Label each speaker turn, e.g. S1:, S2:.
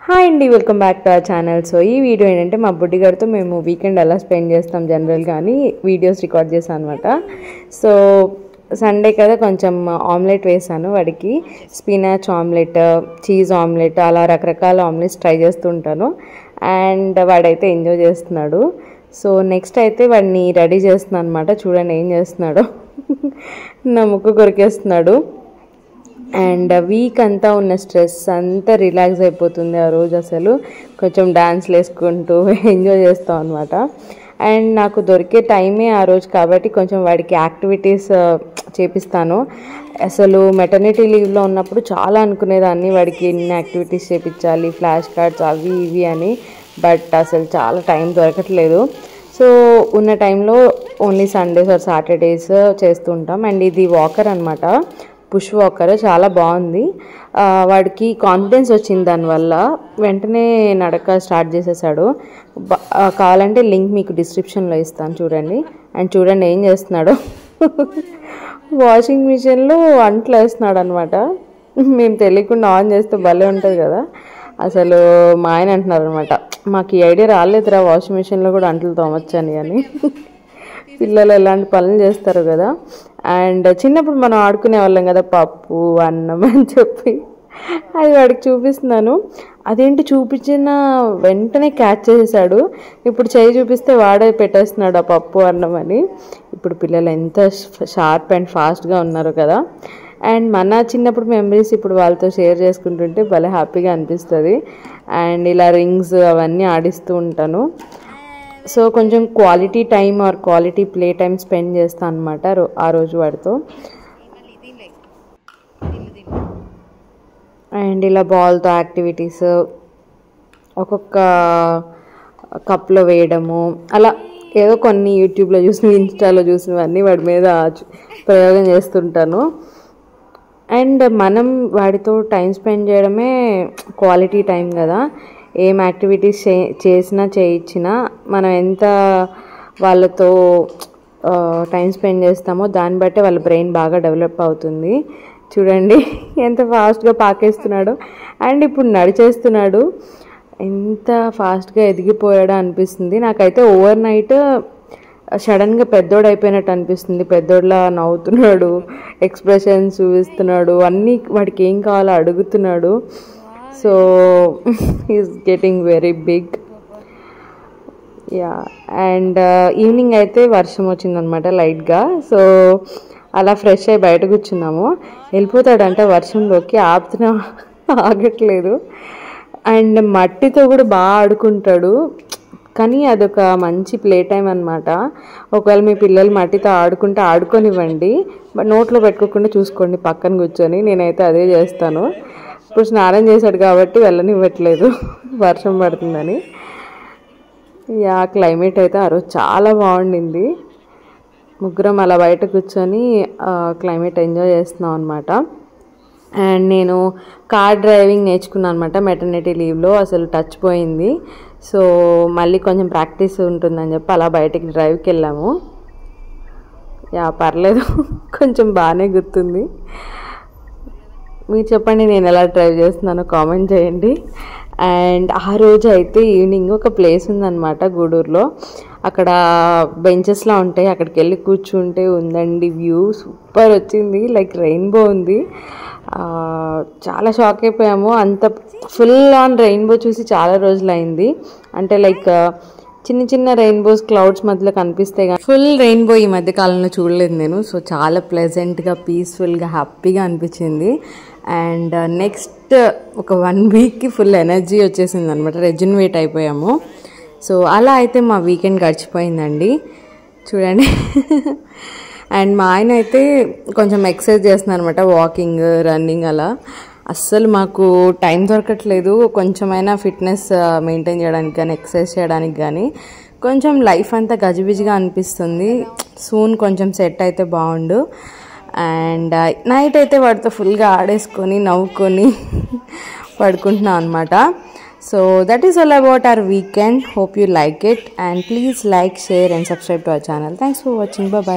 S1: Hi అండి, welcome back to our channel. So ఈ video ఏంటంటే మా బుడ్డి గారితో మేము వీకెండ్ ఎలా స్పెండ్ చేస్తాం జనరల్గా అని వీడియోస్ రికార్డ్ చేశాను అనమాట. సో సండే కదా, కొంచెం ఆమ్లెట్ వేసాను వాడికి. స్పినాచ్ ఆమ్లెట్, చీజ్ ఆమ్లెట్, అలా రకరకాల ఆమ్లెట్స్ ట్రై చేస్తూ ఉంటాను. అండ్ వాడైతే ఎంజాయ్ చేస్తున్నాడు. సో నెక్స్ట్ అయితే వాడిని రెడీ చేస్తున్నాను అనమాట. చూడండి ఏం చేస్తున్నాడో. నా ముక్కు కొరికేస్తున్నాడు. అండ్ వీక్ అంతా ఉన్న స్ట్రెస్ అంతా రిలాక్స్ అయిపోతుంది ఆ రోజు. అసలు కొంచెం డాన్స్లు వేసుకుంటూ ఎంజాయ్ చేస్తాం అనమాట. అండ్ నాకు దొరికే టైమే ఆ రోజు కాబట్టి కొంచెం వాడికి యాక్టివిటీస్ చేపిస్తాను. అసలు మెటర్నిటీ లీవ్లో ఉన్నప్పుడు చాలా అనుకునేదాన్ని వాడికి ఎన్ని యాక్టివిటీస్ చేయించాలి, ఫ్లాష్ కార్డ్స్ అవి ఇవి అని. బట్ అసలు చాలా టైం దొరకట్లేదు. సో ఉన్న టైంలో ఓన్లీ సండేస్ ఆర్ సాటర్డేస్ చేస్తూ ఉంటాం. అండ్ ఇది వాకర్ అనమాట, పుష్ వాకర్, చాలా బాగుంది. వాడికి కాన్ఫిడెన్స్ వచ్చింది దానివల్ల. వెంటనే నడక స్టార్ట్ చేసేసాడు. కావాలంటే లింక్ మీకు డిస్క్రిప్షన్లో ఇస్తాను, చూడండి. అండ్ చూడండి ఏం చేస్తున్నాడు. వాషింగ్ మిషన్లో అంట్లు వేస్తున్నాడు అనమాట. మేము తెలియకుండా ఆన్ చేస్తే భలే ఉంటుంది కదా. అసలు మా ఆయన అంటున్నారు అనమాట, మాకు ఈ ఐడియా రాలేదురా వాషింగ్ మిషన్లో కూడా అంట్లు తోమొచ్చని అని. పిల్లలు ఎలాంటి పనులు చేస్తారు కదా. అండ్ చిన్నప్పుడు మనం ఆడుకునే వాళ్ళం కదా, పప్పు అన్నం అని చెప్పి. అది వాడికి చూపిస్తున్నాను. అదేంటి చూపించిన వెంటనే క్యాచ్ చేసేసాడు. ఇప్పుడు చేయి చూపిస్తే వాడే పెట్టేస్తున్నాడు ఆ పప్పు అన్నం అని. ఇప్పుడు పిల్లలు ఎంత షార్ప్ అండ్ ఫాస్ట్గా ఉన్నారు కదా. అండ్ మన చిన్నప్పుడు మెమరీస్ ఇప్పుడు వాళ్ళతో షేర్ చేసుకుంటుంటే భలే హ్యాపీగా అనిపిస్తుంది. అండ్ ఇలా రింగ్స్ అవన్నీ ఆడిస్తూ ఉంటాను. సో కొంచెం quality time are quality play time spend చేస్తాను అనమాట ఆ రోజు వాడితో. అండ్ ఇలా బాల్తో యాక్టివిటీస్, ఒక్కొక్క కప్లో వేయడము, అలా ఏదో కొన్ని యూట్యూబ్లో చూసినవి, ఇన్స్టాలో చూసినవన్నీ వాడి మీద ప్రయోగం చేస్తుంటాను. అండ్ మనం వాడితో టైం స్పెండ్ చేయడమే క్వాలిటీ టైం కదా. ఏం యాక్టివిటీస్ చేసినా చేయించినా మనం ఎంత వాళ్ళతో టైం స్పెండ్ చేస్తామో దాన్ని బట్టే వాళ్ళ బ్రెయిన్ బాగా డెవలప్ అవుతుంది. చూడండి ఎంత ఫాస్ట్గా పాకేస్తున్నాడు. అండ్ ఇప్పుడు నడిచేస్తున్నాడు. ఎంత ఫాస్ట్గా ఎదిగిపోయాడో అనిపిస్తుంది నాకైతే. ఓవర్ నైట్ సడన్గా పెద్దోడు అయిపోయినట్టు అనిపిస్తుంది. పెద్దోడులా నవ్వుతున్నాడు, ఎక్స్ప్రెషన్స్ చూపిస్తున్నాడు, అన్నీ వాడికి ఏం కావాలో అడుగుతున్నాడు. So is getting very big. Yeah. And evening అయితే వర్షం వచ్చిందనమాట లైట్గా. సో అలా ఫ్రెష్ అయ్యి బయట కూర్చున్నాము. వెళ్ళిపోతాడంటే వర్షంలోకి, ఆపుతున్నా ఆగట్లేదు. అండ్ మట్టితో కూడా బాగా ఆడుకుంటాడు. కానీ అదొక మంచి ప్లే టైం అనమాట. ఒకవేళ మీ పిల్లలు మట్టితో ఆడుకుంటే ఆడుకొనివ్వండి, బట్ నోట్లో పెట్టుకోకుండా చూసుకోండి పక్కన కూర్చొని. నేనైతే అదే చేస్తాను. ఇప్పుడు స్నానం చేశాడు కాబట్టి వెళ్ళనివ్వట్లేదు, వర్షం పడుతుందని. యా, క్లైమేట్ అయితే ఆ రోజు చాలా బాగుండింది. ముగ్గురం అలా బయట కూర్చొని క్లైమేట్ ఎంజాయ్ చేస్తున్నాం అనమాట. అండ్ నేను కార్ డ్రైవింగ్ నేర్చుకున్నాను అనమాట మెటర్నిటీ లీవ్లో. అసలు టచ్ పోయింది. సో మళ్ళీ కొంచెం ప్రాక్టీస్ ఉంటుందని చెప్పి అలా బయటికి డ్రైవ్కి వెళ్ళాము. యా, పర్లేదు, కొంచెం బాగానే గుర్తుంది. మీరు చెప్పండి నేను ఎలా డ్రైవ్ చేస్తున్నానో కామెంట్ చేయండి. అండ్ ఆ రోజు అయితే ఈవినింగ్ ఒక ప్లేస్ ఉందన్నమాట గూడూరులో. అక్కడ బెంచెస్లా ఉంటాయి, అక్కడికి వెళ్ళి కూర్చుంటే ఉందండి వ్యూ సూపర్ వచ్చింది. లైక్ రెయిన్బో ఉంది. చాలా షాక్ అయిపోయాము. అంత ఫుల్ ఆన్ రెయిన్బో చూసి చాలా రోజులు అయింది. అంటే లైక్ చిన్న చిన్న రెయిన్బోస్ క్లౌడ్స్ మధ్యలో కనిపిస్తాయి కానీ ఫుల్ రెయిన్బో ఈ మధ్య కాలంలో చూడలేదు నేను. సో చాలా ప్లెజెంట్గా, పీస్ఫుల్గా, హ్యాపీగా అనిపించింది. అండ్ నెక్స్ట్ ఒక 1 వీక్కి ఫుల్ ఎనర్జీ వచ్చేసింది అనమాట. రెజ్యునేట్ అయిపోయాము. సో అలా అయితే మా వీకెండ్ గడిచిపోయిందండి. చూడండి. అండ్ మా ఆయన అయితే కొంచెం ఎక్సర్సైజ్ చేస్తున్నారు అనమాట, వాకింగ్, రన్నింగ్ అలా. అస్సలు మాకు టైం దొరకట్లేదు కొంచెమైనా ఫిట్నెస్ మెయింటైన్ చేయడానికి కానీ, ఎక్సర్సైజ్ చేయడానికి కానీ. కొంచెం లైఫ్ అంతా గజిబిజిగా అనిపిస్తుంది. సూన్ కొంచెం సెట్ అయితే బాగుండు. అండ్ నైట్ అయితే వాడితో ఫుల్గా ఆడేసుకొని నవ్వుకొని పడుకుంటున్నాం అనమాట. So that is all about our weekend. Hope you like it and please like, share and subscribe to our channel. Thanks for watching. Bye bye.